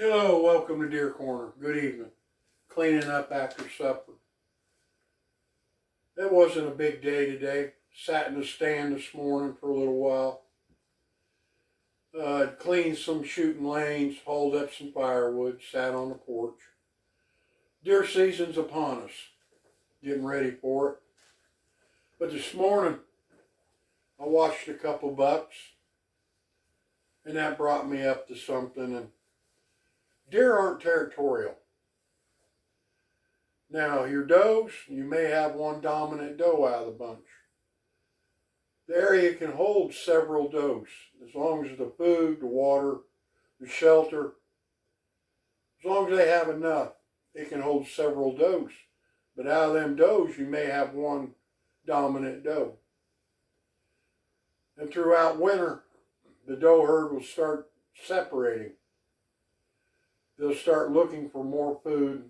Hello, welcome to Deer Corner. Good evening. Cleaning up after supper. It wasn't a big day today. Sat in the stand this morning for a little while. Cleaned some shooting lanes, hauled up some firewood, sat on the porch. Deer season's upon us. Getting ready for it. But this morning, I watched a couple bucks, and that brought me up to something. And deer aren't territorial. Now, your does, you may have one dominant doe out of the bunch. The area can hold several does, as long as the food, the water, the shelter, as long as they have enough, it can hold several does. But out of them does, you may have one dominant doe. And throughout winter, the doe herd will start separating. They'll start looking for more food,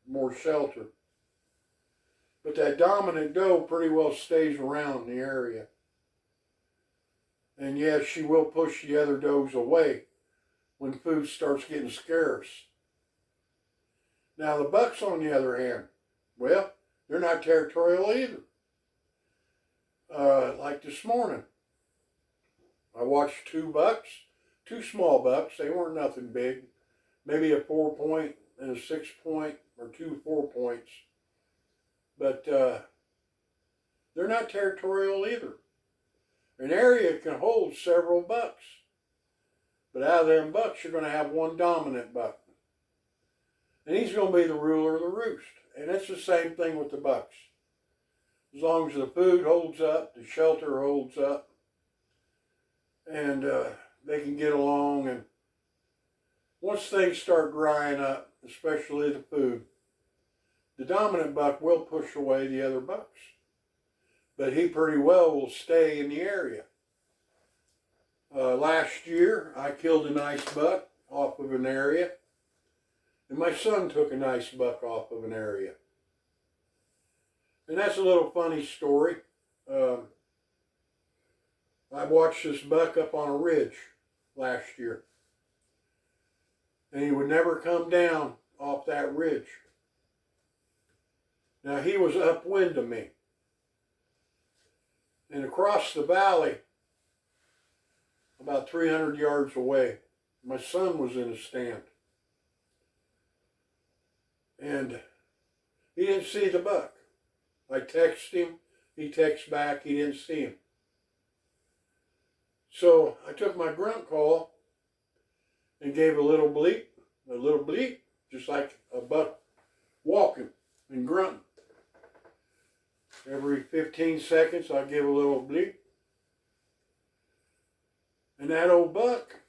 more shelter. But that dominant doe pretty well stays around the area. And yes, she will push the other does away when food starts getting scarce. Now the bucks, on the other hand, well, they're not territorial either. Like this morning, I watched two small bucks. They weren't nothing big. Maybe a 4-point and a 6-point, or 2 4-points. But they're not territorial either. An area can hold several bucks. But out of them bucks, you're going to have one dominant buck. And he's going to be the ruler of the roost. And it's the same thing with the bucks. As long as the food holds up, the shelter holds up, and they can get along. And once things start drying up, especially the food, the dominant buck will push away the other bucks. But he pretty well will stay in the area. Last year, I killed a nice buck off of an area. And my son took a nice buck off of an area. And that's a little funny story. I watched this buck up on a ridge last year. And he would never come down off that ridge. Now he was upwind of me. And across the valley, about 300 yards away, my son was in a stand. And he didn't see the buck. I texted him, he texted back, he didn't see him. So I took my grunt call and gave a little bleep, just like a buck walking and grunting. Every 15 seconds I give a little bleep. And that old buck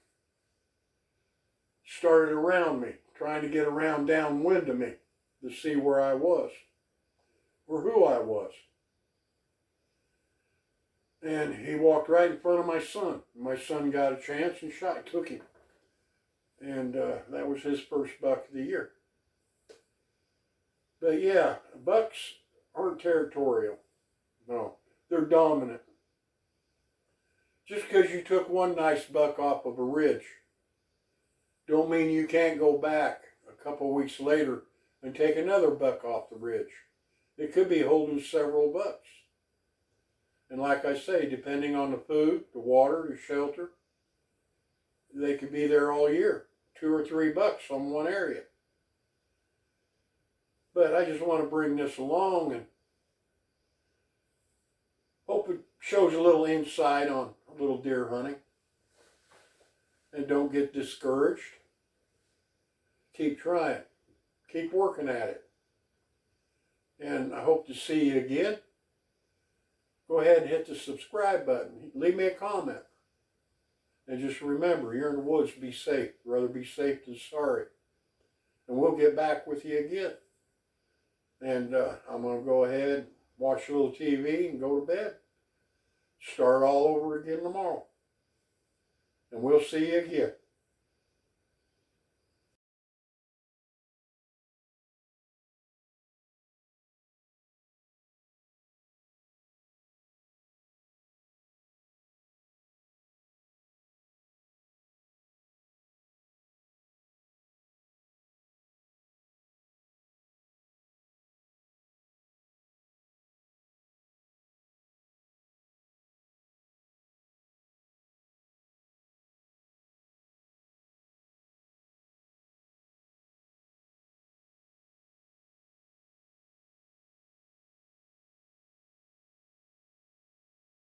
started around me, trying to get around downwind of me to see where I was, or who I was. And he walked right in front of my son. My son got a chance and took him. And that was his first buck of the year. But yeah, bucks aren't territorial. No, they're dominant. Just because you took one nice buck off of a ridge, don't mean you can't go back a couple weeks later and take another buck off the ridge. It could be holding several bucks. And like I say, depending on the food, the water, the shelter, they could be there all year. 2 or 3 bucks on one area. But I just want to bring this along and hope it shows a little insight on a little deer hunting. And don't get discouraged. Keep trying. Keep working at it. And I hope to see you again. Go ahead and hit the subscribe button. Leave me a comment. And just remember, you're in the woods, be safe. Rather be safe than sorry. And we'll get back with you again. And I'm going to go ahead, watch a little TV, and go to bed. Start all over again tomorrow. And we'll see you again.